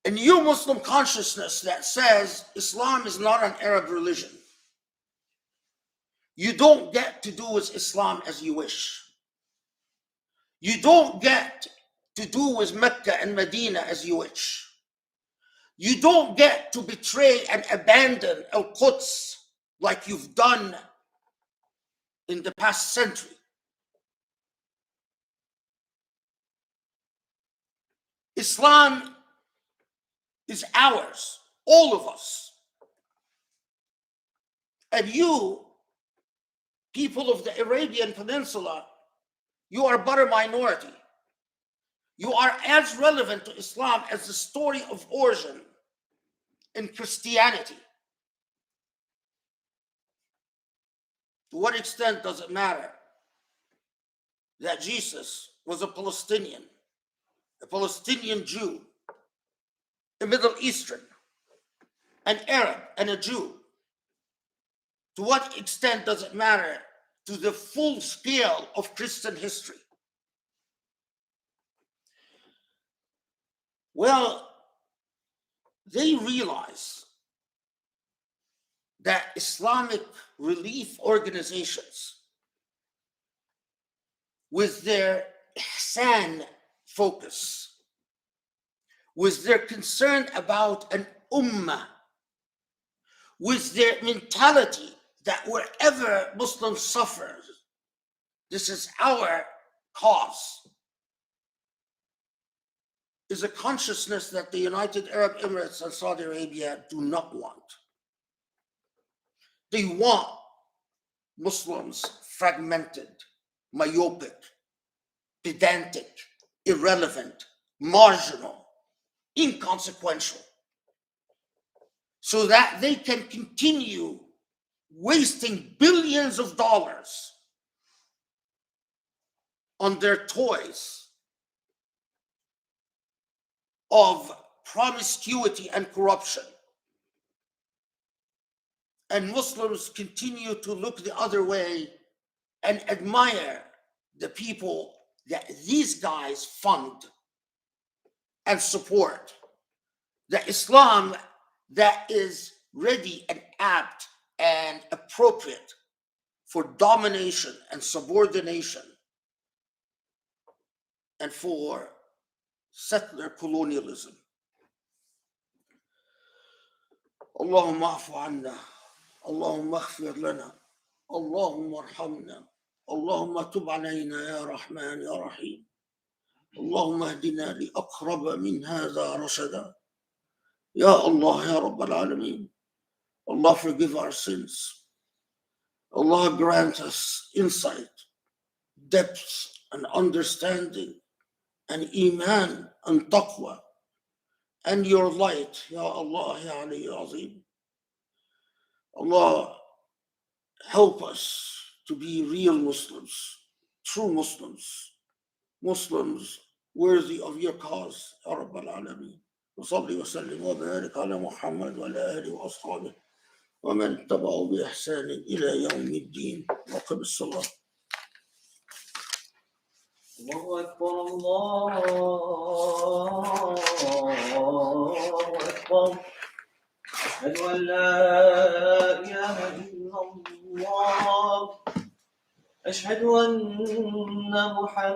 a new Muslim consciousness that says Islam is not an Arab religion. You don't get to do with Islam as you wish. You don't get to do with Mecca and Medina as you wish. You don't get to betray and abandon Al-Quds like you've done in the past century. Islam is ours, all of us. And you, people of the Arabian Peninsula, you are but a minority. You are as relevant to Islam as the story of origin in Christianity. To what extent does it matter that Jesus was a Palestinian Jew, a Middle Eastern, an Arab, and a Jew? To what extent does it matter to the full scale of Christian history? Well, they realize that Islamic relief organizations, with their ihsan focus, with their concern about an ummah, with their mentality that wherever Muslims suffer, this is our cause, is a consciousness that the United Arab Emirates and Saudi Arabia do not want. They want Muslims fragmented, myopic, pedantic, irrelevant, marginal, inconsequential, so that they can continue wasting billions of dollars on their toys of promiscuity and corruption. And Muslims continue to look the other way and admire the people that these guys fund and support. The Islam that is ready and apt and appropriate for domination and subordination and for settler colonialism. Allahumma afu anna, Allahumma aghfir lana, Allahumma arhamna, Allahumma tub alayna ya Rahman ya Rahim, Allahumma ahdina li aqraba min hadha rashada. Ya Allah, Ya Rabb al-Alameen. Allah forgive our sins. Allah grant us insight, depth, and understanding, and iman, and taqwa, and your light, Ya Allah, Ya Ali, Ya Azim. Allah, help us to be real Muslims, true Muslims, Muslims worthy of your cause, Ya Rabb al-Alameen. وصلي وسلم وبارك على محمد وعلى آله وأصحابه ومن تبعه بإحسان إلى يوم الدين. وقم الصلاة. الله أكبر الله أكبر أشهد أن لا إله إلا الله أشهد أن محمد